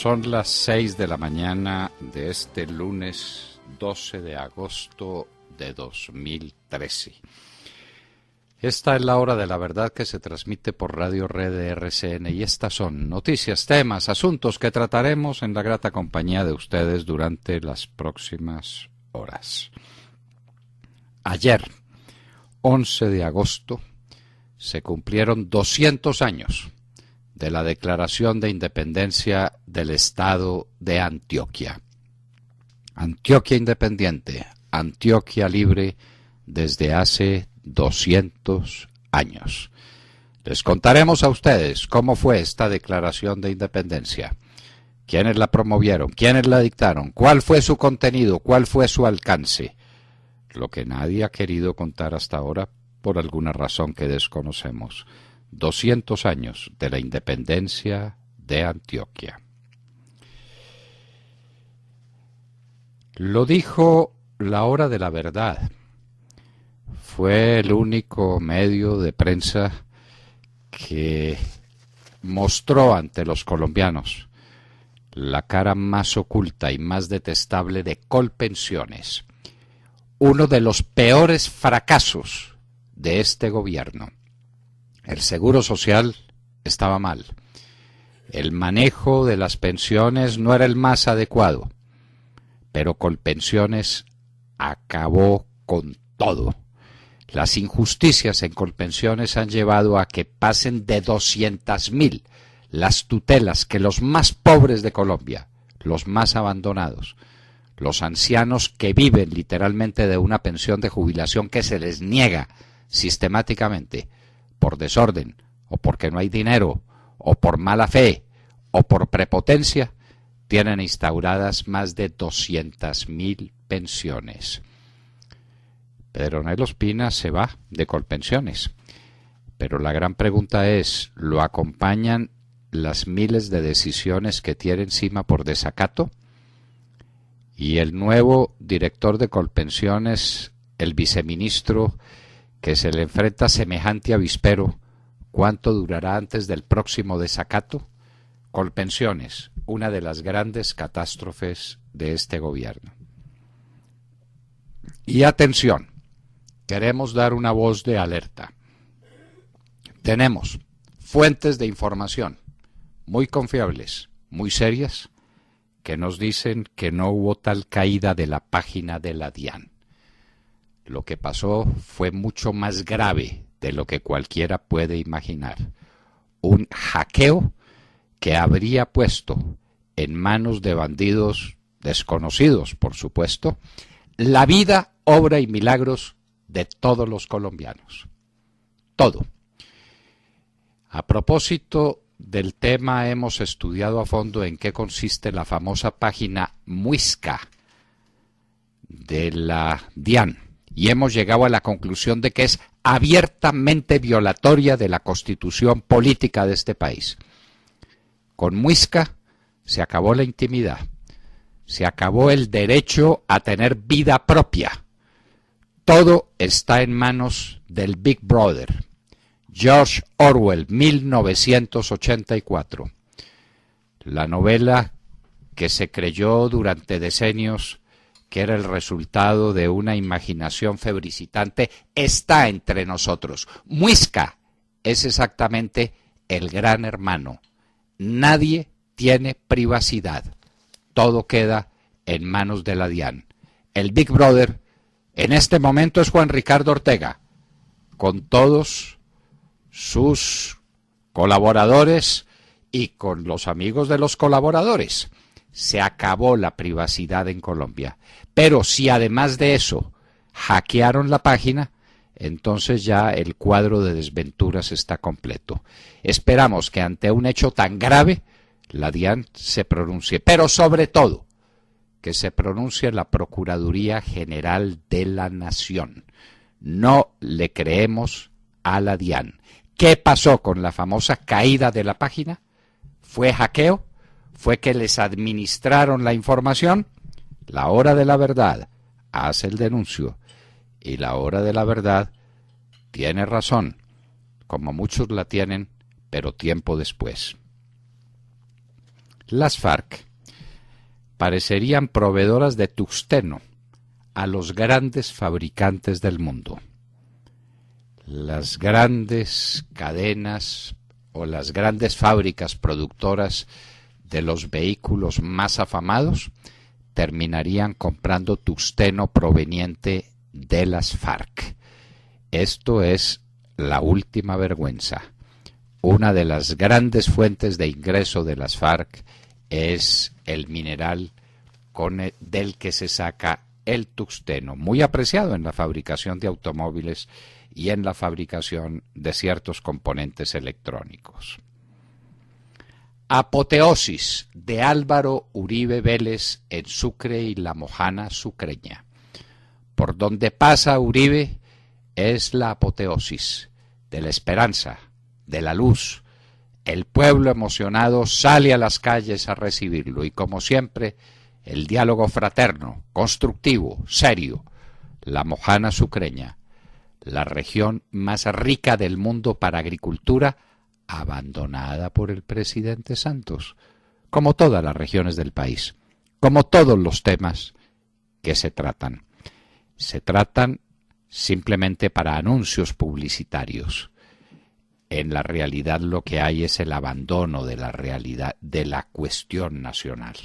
Son las 6 de la mañana de este lunes 12 de agosto de 2013. Esta es la hora de la verdad que se transmite por Radio Red de RCN y estas son noticias, temas, asuntos que trataremos en la grata compañía de ustedes durante las próximas horas. Ayer, 11 de agosto, se cumplieron 200 años de la Declaración de Independencia del Estado de Antioquia. Antioquia independiente, Antioquia libre desde hace 200 años. Les contaremos a ustedes cómo fue esta Declaración de Independencia, quiénes la promovieron, quiénes la dictaron, cuál fue su contenido, cuál fue su alcance, lo que nadie ha querido contar hasta ahora por alguna razón que desconocemos. 200 años de la independencia de Antioquia. Lo dijo La Hora de la Verdad. Fue el único medio de prensa que mostró ante los colombianos la cara más oculta y más detestable de Colpensiones, uno de los peores fracasos de este gobierno. El seguro social estaba mal. El manejo de las pensiones no era el más adecuado. Pero Colpensiones acabó con todo. Las injusticias en Colpensiones han llevado a que pasen de 200.000 las tutelas que los más pobres de Colombia, los más abandonados, los ancianos que viven literalmente de una pensión de jubilación que se les niega sistemáticamente, por desorden, o porque no hay dinero, o por mala fe, o por prepotencia, tienen instauradas más de 200.000 pensiones. Pedronel Ospina se va de Colpensiones, pero la gran pregunta es, ¿lo acompañan las miles de decisiones que tiene encima por desacato? Y el nuevo director de Colpensiones, el viceministro, que se le enfrenta semejante avispero, ¿cuánto durará antes del próximo desacato? Colpensiones, una de las grandes catástrofes de este gobierno. Y atención, queremos dar una voz de alerta. Tenemos fuentes de información muy confiables, muy serias, que nos dicen que no hubo tal caída de la página de la DIAN. Lo que pasó fue mucho más grave de lo que cualquiera puede imaginar. Un hackeo que habría puesto en manos de bandidos desconocidos, por supuesto, la vida, obra y milagros de todos los colombianos. Todo. A propósito del tema, hemos estudiado a fondo en qué consiste la famosa página Muisca de la DIAN. Y hemos llegado a la conclusión de que es abiertamente violatoria de la Constitución política de este país. Con Muisca se acabó la intimidad, se acabó el derecho a tener vida propia. Todo está en manos del Big Brother. George Orwell, 1984. La novela que se creyó durante decenios que era el resultado de una imaginación febricitante, está entre nosotros. Muisca es exactamente el gran hermano. Nadie tiene privacidad. Todo queda en manos de la DIAN. El Big Brother en este momento es Juan Ricardo Ortega, con todos sus colaboradores y con los amigos de los colaboradores. Se acabó la privacidad en Colombia. Pero si además de eso hackearon la página, entonces ya el cuadro de desventuras está completo. Esperamos que ante un hecho tan grave la DIAN se pronuncie, pero sobre todo que se pronuncie la Procuraduría General de la Nación. No le creemos a la DIAN. ¿Qué pasó con la famosa caída de la página? ¿Fue hackeo? ¿Fue que les administraron la información? La Hora de la Verdad hace el denuncio y La Hora de la Verdad tiene razón, como muchos la tienen, pero tiempo después. Las FARC parecerían proveedoras de tungsteno a los grandes fabricantes del mundo. Las grandes cadenas o las grandes fábricas productoras de los vehículos más afamados terminarían comprando tungsteno proveniente de las FARC. Esto es la última vergüenza. Una de las grandes fuentes de ingreso de las FARC es el mineral del que se saca el tungsteno, muy apreciado en la fabricación de automóviles y en la fabricación de ciertos componentes electrónicos. Apoteosis de Álvaro Uribe Vélez en Sucre y La Mojana sucreña. Por donde pasa Uribe es la apoteosis de la esperanza, de la luz. El pueblo emocionado sale a las calles a recibirlo y, como siempre, el diálogo fraterno, constructivo, serio. La Mojana sucreña, la región más rica del mundo para agricultura, abandonada por el presidente Santos, como todas las regiones del país, como todos los temas que se tratan. Se tratan simplemente para anuncios publicitarios. En la realidad lo que hay es el abandono de la realidad, de la cuestión nacional.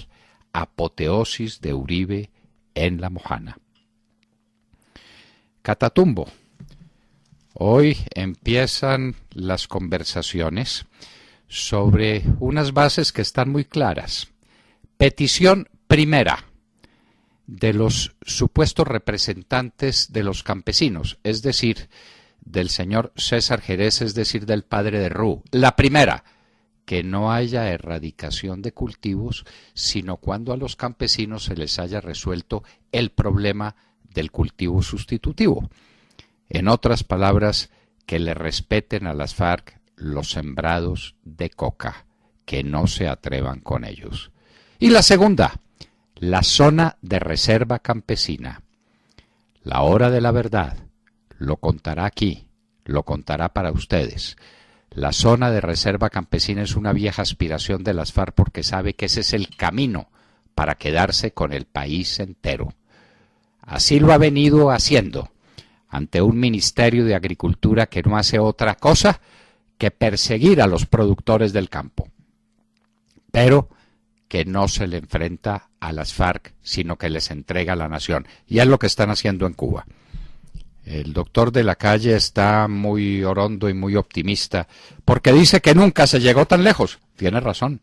Apoteosis de Uribe en La Mojana. Catatumbo. Hoy empiezan las conversaciones sobre unas bases que están muy claras. Petición primera de los supuestos representantes de los campesinos, es decir, del señor César Jerez, es decir, del padre de Ru. La primera, que no haya erradicación de cultivos, sino cuando a los campesinos se les haya resuelto el problema del cultivo sustitutivo. En otras palabras, que le respeten a las FARC los sembrados de coca, que no se atrevan con ellos. Y la segunda, la zona de reserva campesina. La hora de la verdad lo contará aquí, lo contará para ustedes. La zona de reserva campesina es una vieja aspiración de las FARC porque sabe que ese es el camino para quedarse con el país entero. Así lo ha venido haciendo ante un Ministerio de Agricultura que no hace otra cosa que perseguir a los productores del campo, pero que no se le enfrenta a las FARC, sino que les entrega a la nación. Y es lo que están haciendo en Cuba. El doctor de la Calle está muy orondo y muy optimista, porque dice que nunca se llegó tan lejos. Tiene razón,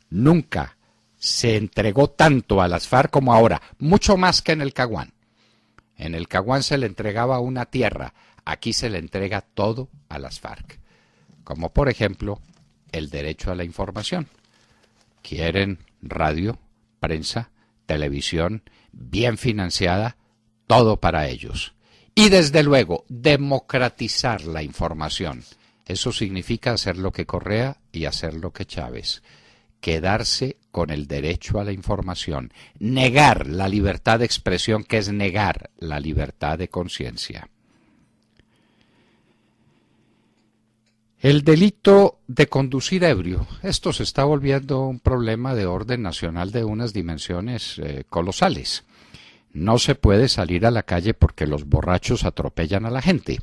nunca se entregó tanto a las FARC como ahora, mucho más que en el Caguán. En el Caguán se le entregaba una tierra, aquí se le entrega todo a las FARC, como por ejemplo el derecho a la información. Quieren radio, prensa, televisión, bien financiada, todo para ellos. Y desde luego, democratizar la información. Eso significa hacer lo que Correa y hacer lo que Chávez. Quedarse con el derecho a la información. Negar la libertad de expresión, que es negar la libertad de conciencia. El delito de conducir ebrio. Esto se está volviendo un problema de orden nacional de unas dimensiones colosales. No se puede salir a la calle porque los borrachos atropellan a la gente.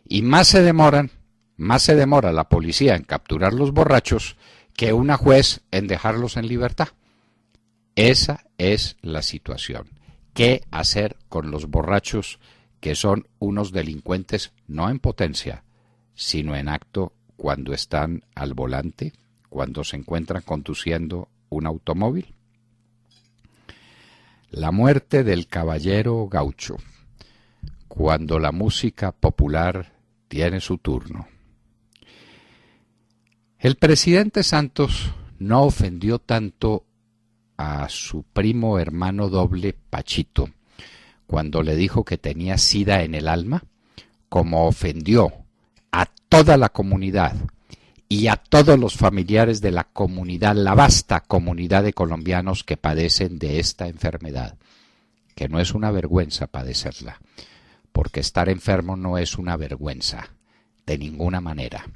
Y más se demora la policía en capturar los borrachos que una juez en dejarlos en libertad. Esa es la situación. ¿Qué hacer con los borrachos que son unos delincuentes no en potencia, sino en acto cuando están al volante, cuando se encuentran conduciendo un automóvil? La muerte del caballero gaucho, cuando la música popular tiene su turno. El presidente Santos no ofendió tanto a su primo hermano doble Pachito cuando le dijo que tenía sida en el alma, como ofendió a toda la comunidad y a todos los familiares de la comunidad, la vasta comunidad de colombianos que padecen de esta enfermedad, que no es una vergüenza padecerla, porque estar enfermo no es una vergüenza, de ninguna manera.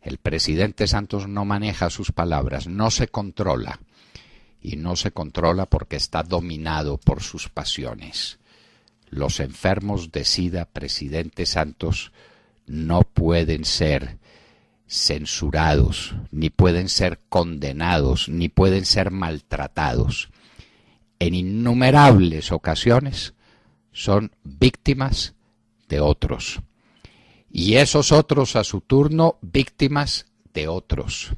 El presidente Santos no maneja sus palabras, no se controla. Y no se controla porque está dominado por sus pasiones. Los enfermos de SIDA, presidente Santos, no pueden ser censurados, ni pueden ser condenados, ni pueden ser maltratados. En innumerables ocasiones son víctimas de otros. Y esos otros, a su turno, víctimas de otros.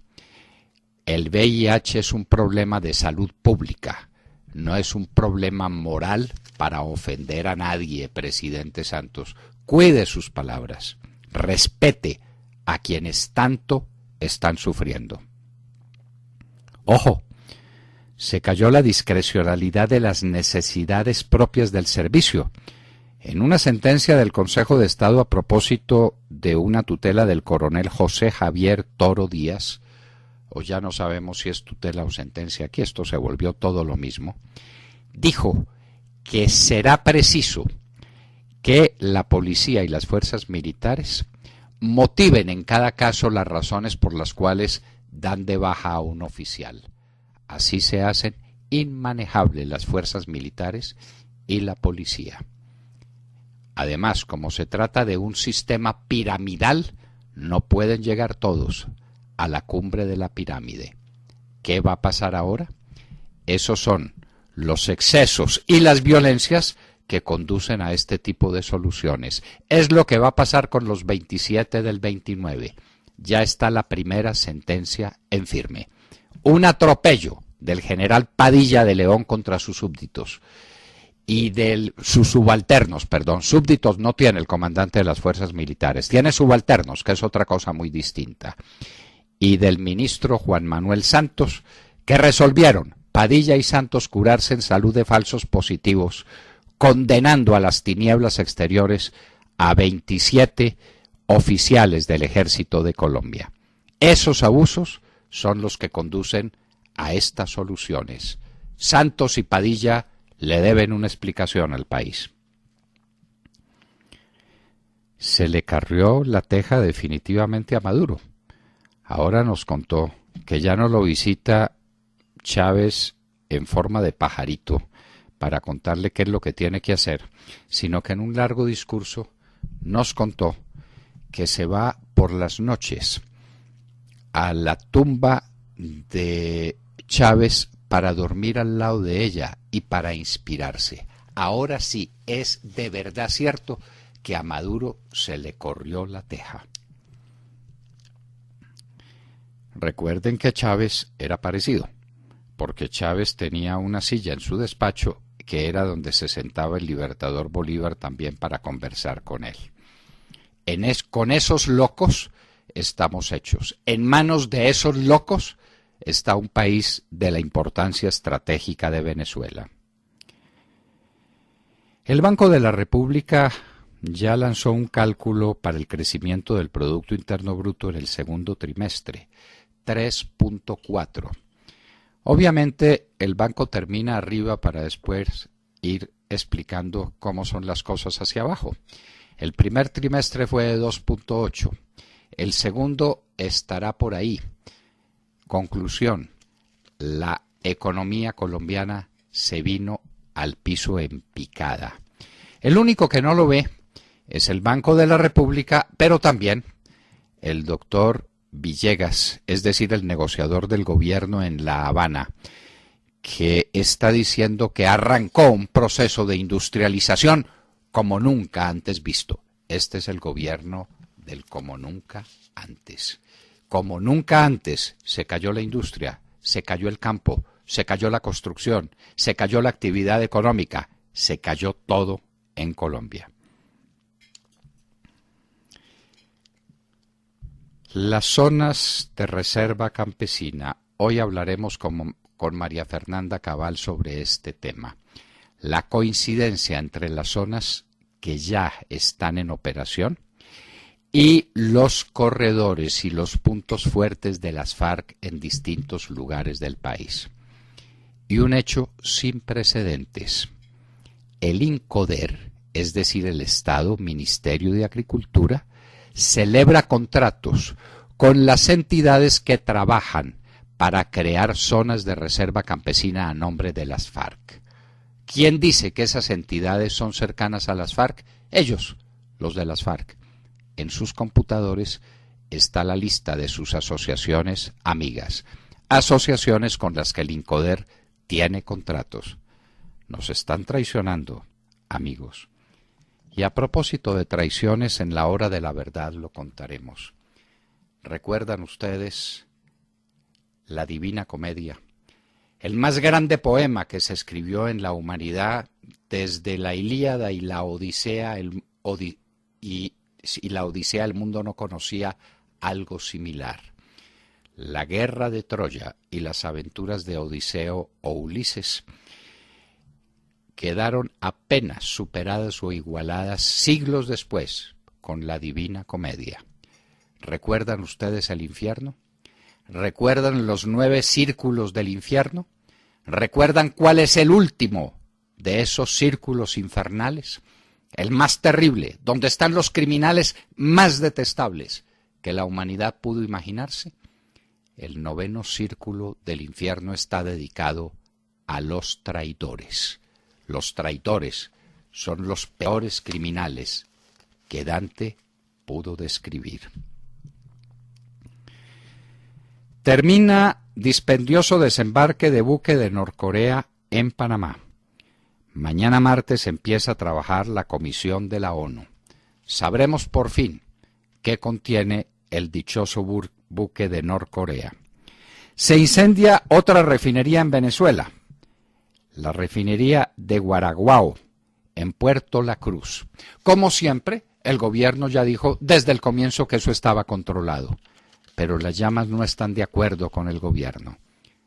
El VIH es un problema de salud pública, no es un problema moral para ofender a nadie, presidente Santos. Cuide sus palabras, respete a quienes tanto están sufriendo. Ojo, se cayó la discrecionalidad de las necesidades propias del servicio. En una sentencia del Consejo de Estado a propósito de una tutela del coronel José Javier Toro Díaz, o ya no sabemos si es tutela o sentencia, aquí esto se volvió todo lo mismo, dijo que será preciso que la policía y las fuerzas militares motiven en cada caso las razones por las cuales dan de baja a un oficial. Así se hacen inmanejables las fuerzas militares y la policía. Además, como se trata de un sistema piramidal, no pueden llegar todos a la cumbre de la pirámide. ¿Qué va a pasar ahora? Esos son los excesos y las violencias que conducen a este tipo de soluciones. Es lo que va a pasar con los 27 del 29. Ya está la primera sentencia en firme. Un atropello del general Padilla de León contra sus súbditos y de sus subalternos, súbditos no tiene el comandante de las fuerzas militares, tiene subalternos, que es otra cosa muy distinta, y del ministro Juan Manuel Santos, que resolvieron Padilla y Santos curarse en salud de falsos positivos, condenando a las tinieblas exteriores a 27 oficiales del Ejército de Colombia. Esos abusos son los que conducen a estas soluciones. Santos y Padilla le deben una explicación al país. Se le carrió la teja definitivamente a Maduro. Ahora nos contó que ya no lo visita Chávez en forma de pajarito para contarle qué es lo que tiene que hacer, sino que en un largo discurso nos contó que se va por las noches a la tumba de Chávez para dormir al lado de ella y para inspirarse. Ahora sí, es de verdad cierto que a Maduro se le corrió la teja. Recuerden que Chávez era parecido, porque Chávez tenía una silla en su despacho que era donde se sentaba el libertador Bolívar también para conversar con él. Con esos locos estamos hechos. En manos de esos locos está un país de la importancia estratégica de Venezuela. El Banco de la República ya lanzó un cálculo para el crecimiento del Producto Interno Bruto en el segundo trimestre, 3.4. Obviamente el banco termina arriba para después ir explicando cómo son las cosas hacia abajo. El primer trimestre fue de 2.8. El segundo estará por ahí. Conclusión, la economía colombiana se vino al piso en picada. El único que no lo ve es el Banco de la República, pero también el doctor Villegas, es decir, el negociador del gobierno en La Habana, que está diciendo que arrancó un proceso de industrialización como nunca antes visto. Este es el gobierno del como nunca antes. Como nunca antes se cayó la industria, se cayó el campo, se cayó la construcción, se cayó la actividad económica, se cayó todo en Colombia. Las zonas de reserva campesina. Hoy hablaremos con María Fernanda Cabal sobre este tema. La coincidencia entre las zonas que ya están en operación y los corredores y los puntos fuertes de las FARC en distintos lugares del país. Y un hecho sin precedentes. El INCODER, es decir, el Estado Ministerio de Agricultura, celebra contratos con las entidades que trabajan para crear zonas de reserva campesina a nombre de las FARC. ¿Quién dice que esas entidades son cercanas a las FARC? Ellos, los de las FARC. En sus computadores está la lista de sus asociaciones amigas, asociaciones con las que el INCODER tiene contratos. Nos están traicionando, amigos. Y a propósito de traiciones, en la hora de la verdad lo contaremos. ¿Recuerdan ustedes la Divina Comedia? El más grande poema que se escribió en la humanidad desde la Ilíada y la Odisea, el mundo no conocía algo similar. La guerra de Troya y las aventuras de Odiseo o Ulises quedaron apenas superadas o igualadas siglos después con la Divina Comedia. ¿Recuerdan ustedes el infierno? ¿Recuerdan los 9 círculos del infierno? ¿Recuerdan cuál es el último de esos círculos infernales? El más terrible, donde están los criminales más detestables que la humanidad pudo imaginarse. El 9º círculo del infierno está dedicado a los traidores. Los traidores son los peores criminales que Dante pudo describir. Termina dispendioso desembarque de buque de Norcorea en Panamá. Mañana martes empieza a trabajar la comisión de la ONU. Sabremos por fin qué contiene el dichoso buque de Norcorea. Se incendia otra refinería en Venezuela, la refinería de Guaraguao, en Puerto La Cruz. Como siempre, el gobierno ya dijo desde el comienzo que eso estaba controlado. Pero las llamas no están de acuerdo con el gobierno.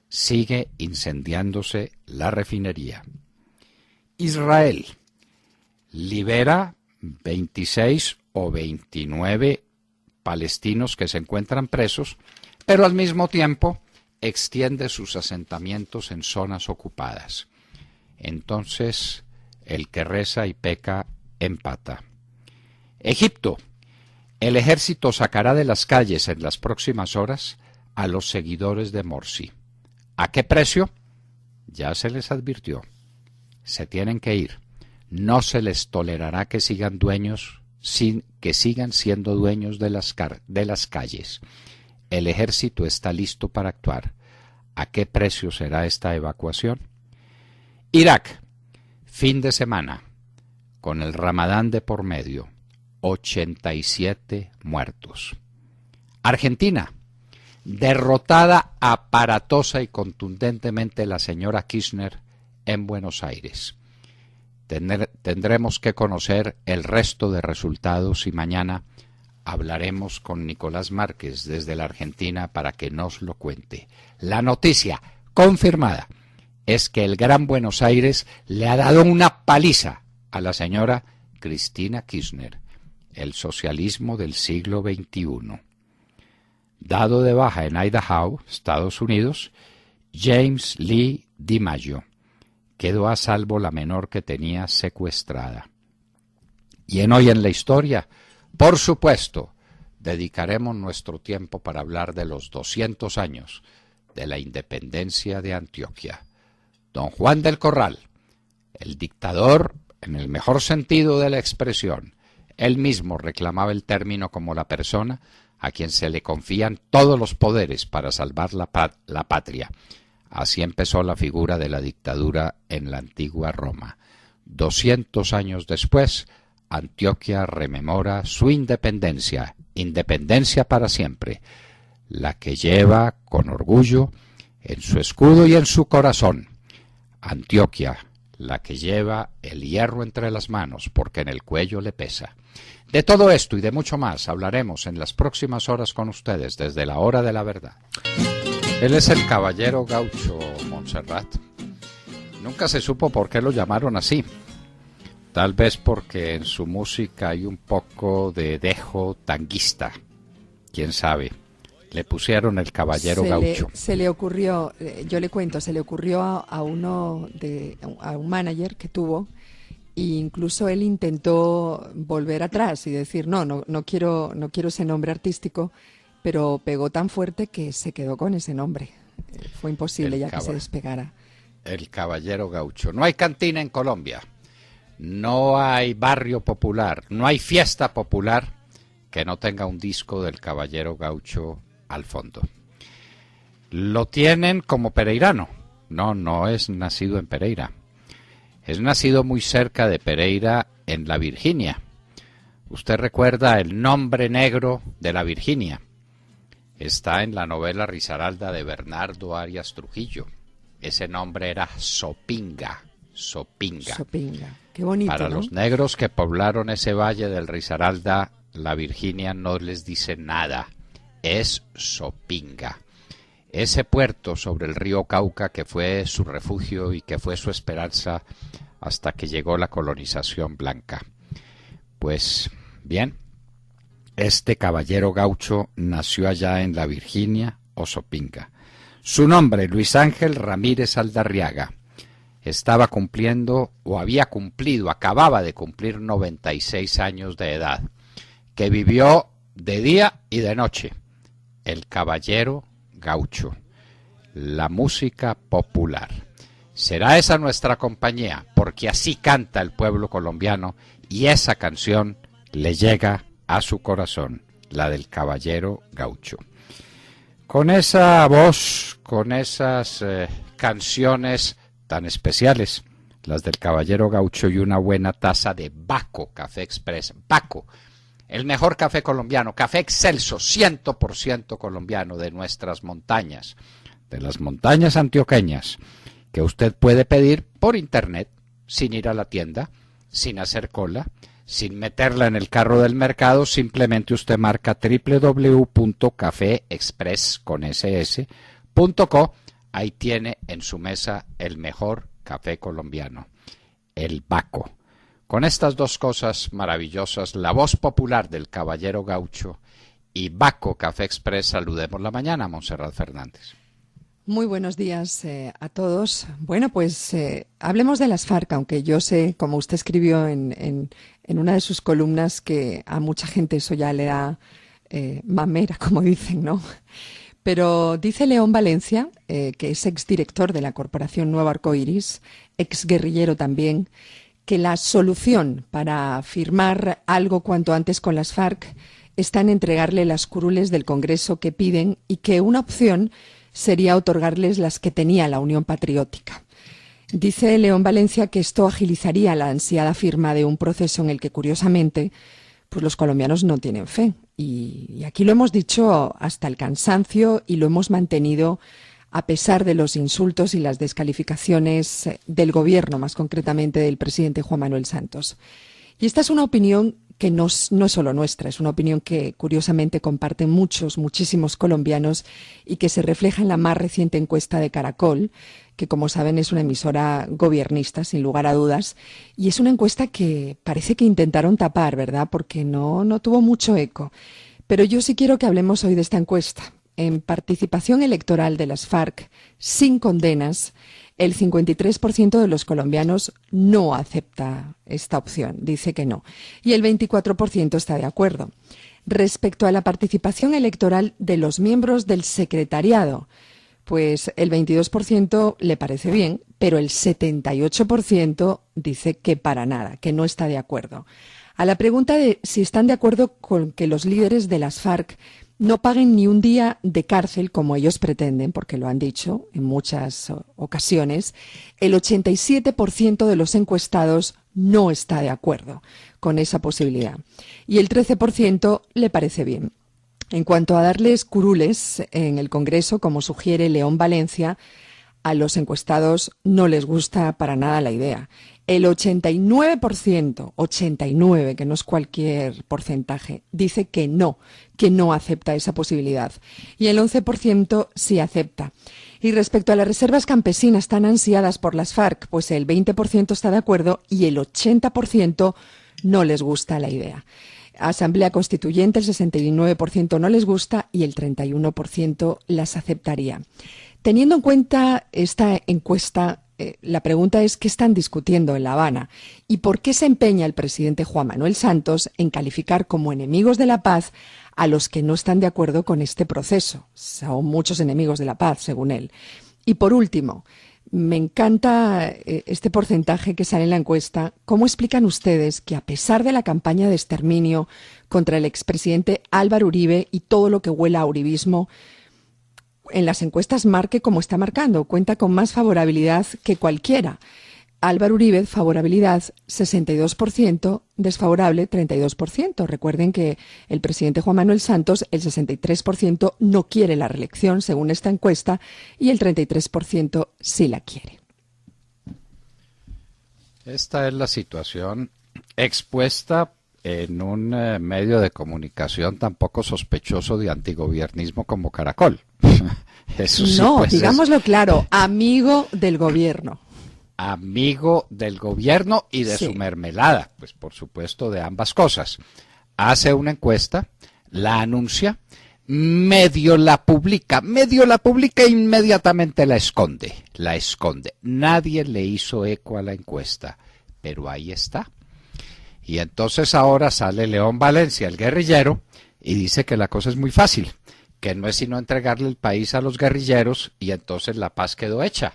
Sigue incendiándose la refinería. Israel libera 26 o 29 palestinos que se encuentran presos, pero al mismo tiempo extiende sus asentamientos en zonas ocupadas. Entonces, el que reza y peca empata. Egipto. El ejército sacará de las calles en las próximas horas a los seguidores de Morsi. ¿A qué precio? Ya se les advirtió. Se tienen que ir. No se les tolerará que sigan siendo dueños de las calles. El ejército está listo para actuar. ¿A qué precio será esta evacuación? Irak. Fin de semana. Con el Ramadán de por medio. 87 muertos. Argentina. Derrotada aparatosa y contundentemente la señora Kirchner en Buenos Aires. Tendremos que conocer el resto de resultados y mañana hablaremos con Nicolás Márquez desde la Argentina para que nos lo cuente. La noticia confirmada es que el Gran Buenos Aires le ha dado una paliza a la señora Cristina Kirchner. El socialismo del siglo XXI. Dado de baja en Idaho, Estados Unidos, James Lee DiMaggio. Quedó a salvo la menor que tenía secuestrada. Y en Hoy en la Historia, por supuesto, dedicaremos nuestro tiempo para hablar de los 200 años de la independencia de Antioquia. Don Juan del Corral, el dictador en el mejor sentido de la expresión. Él mismo reclamaba el término como la persona a quien se le confían todos los poderes para salvar la patria. Así empezó la figura de la dictadura en la antigua Roma. 200 años después, Antioquia rememora su independencia, independencia para siempre, la que lleva con orgullo en su escudo y en su corazón. Antioquia, la que lleva el hierro entre las manos porque en el cuello le pesa. De todo esto y de mucho más hablaremos en las próximas horas con ustedes desde la hora de la verdad. Él es el caballero gaucho Montserrat. Nunca se supo por qué lo llamaron así. Tal vez porque en su música hay un poco de dejo tanguista. ¿Quién sabe? Le pusieron el caballero gaucho. Se le ocurrió, yo le cuento, se le ocurrió a un manager que tuvo, e incluso él intentó volver atrás y decir no quiero ese nombre artístico, pero pegó tan fuerte que se quedó con ese nombre. Fue imposible ya que se despegara. El Caballero Gaucho. No hay cantina en Colombia, no hay barrio popular, no hay fiesta popular que no tenga un disco del Caballero Gaucho al fondo. Lo tienen como pereirano. No, no es nacido en Pereira. Es nacido muy cerca de Pereira, en la Virginia. Usted recuerda el nombre negro de la Virginia. Está en la novela Risaralda de Bernardo Arias Trujillo. Ese nombre era Sopinga. Sopinga. Sopinga. Qué bonito, Para ¿no? los negros que poblaron ese valle del Risaralda, la Virginia no les dice nada. Es Sopinga. Ese puerto sobre el río Cauca que fue su refugio y que fue su esperanza hasta que llegó la colonización blanca. Pues bien, este caballero gaucho nació allá en la Virginia o Sopinga. Su nombre, Luis Ángel Ramírez Aldarriaga. Estaba cumpliendo, o había cumplido, acababa de cumplir 96 años de edad, que vivió de día y de noche. El caballero gaucho, la música popular. Será esa nuestra compañía, porque así canta el pueblo colombiano y esa canción le llega a su corazón, la del caballero gaucho. Con esa voz, con esas canciones tan especiales, las del caballero gaucho y una buena taza de Baco Café Express. Baco, el mejor café colombiano, café excelso, 100% colombiano de nuestras montañas, de las montañas antioqueñas, que usted puede pedir por internet, sin ir a la tienda, sin hacer cola, sin meterla en el carro del mercado. Simplemente usted marca www.cafeexpress.co. Ahí tiene en su mesa el mejor café colombiano, el Baco. Con estas dos cosas maravillosas, la voz popular del caballero gaucho y Baco Café Express, saludemos la mañana, Montserrat Fernández. Muy buenos días a todos. Bueno, pues hablemos de las FARC, aunque yo sé, como usted escribió en una de sus columnas, que a mucha gente eso ya le da mamera, como dicen, ¿no? Pero dice León Valencia, que es exdirector de la Corporación Nuevo Arcoiris, exguerrillero también, que la solución para firmar algo cuanto antes con las FARC está en entregarle las curules del Congreso que piden y que una opción sería otorgarles las que tenía la Unión Patriótica. Dice León Valencia que esto agilizaría la ansiada firma de un proceso en el que, curiosamente, pues los colombianos no tienen fe. Y aquí lo hemos dicho hasta el cansancio y lo hemos mantenido a pesar de los insultos y las descalificaciones del gobierno, más concretamente del presidente Juan Manuel Santos. Y esta es una opinión que no es solo nuestra, es una opinión que curiosamente comparten muchísimos colombianos y que se refleja en la más reciente encuesta de Caracol, que como saben es una emisora gobiernista, sin lugar a dudas, y es una encuesta que parece que intentaron tapar, ¿verdad?, porque no tuvo mucho eco. Pero yo sí quiero que hablemos hoy de esta encuesta. En participación electoral de las FARC sin condenas, el 53% de los colombianos no acepta esta opción, dice que no, y el 24% está de acuerdo. Respecto a la participación electoral de los miembros del secretariado, pues el 22% le parece bien, pero el 78% dice que para nada, que no está de acuerdo. A la pregunta de si están de acuerdo con que los líderes de las FARC no paguen ni un día de cárcel, como ellos pretenden, porque lo han dicho en muchas ocasiones, el 87% de los encuestados no está de acuerdo con esa posibilidad y el 13% le parece bien. En cuanto a darles curules en el Congreso, como sugiere León Valencia, a los encuestados no les gusta para nada la idea. El 89%, 89, que no es cualquier porcentaje, dice que no acepta esa posibilidad. Y el 11% sí acepta. Y respecto a las reservas campesinas tan ansiadas por las FARC, pues el 20% está de acuerdo y el 80% no les gusta la idea. Asamblea Constituyente, el 69% no les gusta y el 31% las aceptaría. Teniendo en cuenta esta encuesta, la pregunta es: ¿qué están discutiendo en La Habana? ¿Y por qué se empeña el presidente Juan Manuel Santos en calificar como enemigos de la paz a los que no están de acuerdo con este proceso? Son muchos enemigos de la paz, según él. Y por último, me encanta este porcentaje que sale en la encuesta. ¿Cómo explican ustedes que, a pesar de la campaña de exterminio contra el expresidente Álvaro Uribe y todo lo que huela a uribismo, en las encuestas marque como está marcando? Cuenta con más favorabilidad que cualquiera. Álvaro Uribe, favorabilidad 62%, desfavorable 32%. Recuerden que el presidente Juan Manuel Santos, el 63% no quiere la reelección, según esta encuesta, y el 33% sí la quiere. Esta es la situación expuesta en un medio de comunicación tan poco sospechoso de antigobiernismo como Caracol. Eso sí, no, pues digámoslo claro, amigo del gobierno. Amigo del gobierno y de su mermelada, pues por supuesto de ambas cosas. Hace una encuesta, la anuncia, medio la publica e inmediatamente la esconde. Nadie le hizo eco a la encuesta, pero ahí está. Y entonces ahora sale León Valencia, el guerrillero, y dice que la cosa es muy fácil, que no es sino entregarle el país a los guerrilleros y entonces la paz quedó hecha.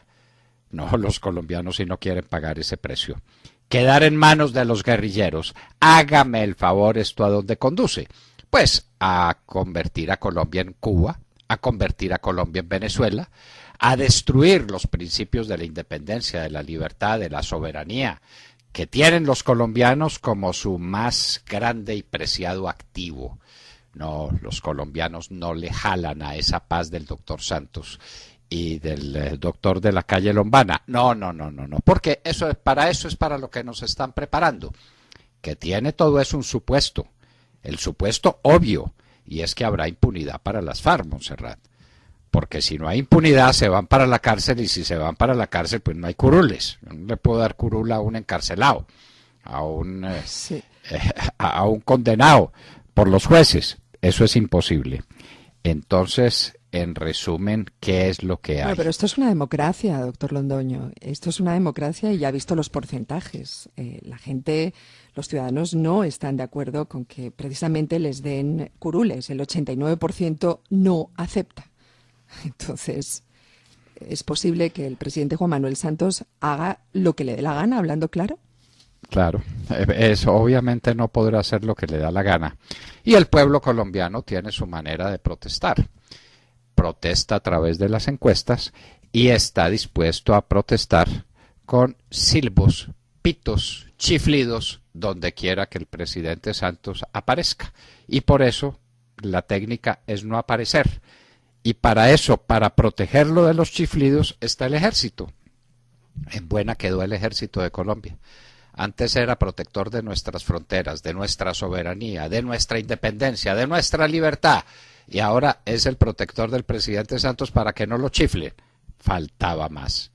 No, los colombianos sí no quieren pagar ese precio. Quedar en manos de los guerrilleros. Hágame el favor, ¿esto a dónde conduce? Pues a convertir a Colombia en Cuba, a convertir a Colombia en Venezuela, a destruir los principios de la independencia, de la libertad, de la soberanía, que tienen los colombianos como su más grande y preciado activo. No, los colombianos no le jalan a esa paz del doctor Santos y del doctor de la calle Lombana. No, porque para eso es para lo que nos están preparando. Que tiene todo eso un supuesto, el supuesto obvio, y es que habrá impunidad para las FARC, Montserrat. Porque si no hay impunidad, se van para la cárcel, y si se van para la cárcel, pues no hay curules. No le puedo dar curul a un encarcelado, a un condenado por los jueces. Eso es imposible. Entonces, en resumen, ¿qué es lo que hay? Bueno, pero esto es una democracia, doctor Londoño. Esto es una democracia y ya ha visto los porcentajes. La gente, los ciudadanos no están de acuerdo con que precisamente les den curules. El 89% no acepta. Entonces, ¿es posible que el presidente Juan Manuel Santos haga lo que le dé la gana, hablando claro? Claro, eso obviamente no podrá hacer lo que le da la gana. Y el pueblo colombiano tiene su manera de protestar. Protesta a través de las encuestas y está dispuesto a protestar con silbos, pitos, chiflidos, donde quiera que el presidente Santos aparezca. Y por eso la técnica es no aparecer. Y para eso, para protegerlo de los chiflidos, está el ejército. En buena quedó el ejército de Colombia. Antes era protector de nuestras fronteras, de nuestra soberanía, de nuestra independencia, de nuestra libertad. Y ahora es el protector del presidente Santos para que no lo chiflen. Faltaba más,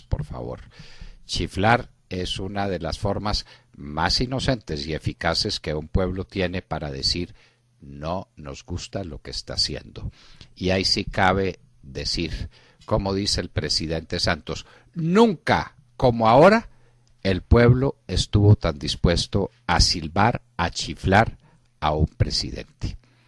por favor. Chiflar es una de las formas más inocentes y eficaces que un pueblo tiene para decir: no nos gusta lo que está haciendo. Y ahí sí cabe decir, como dice el presidente Santos, nunca como ahora el pueblo estuvo tan dispuesto a silbar, a chiflar a un presidente.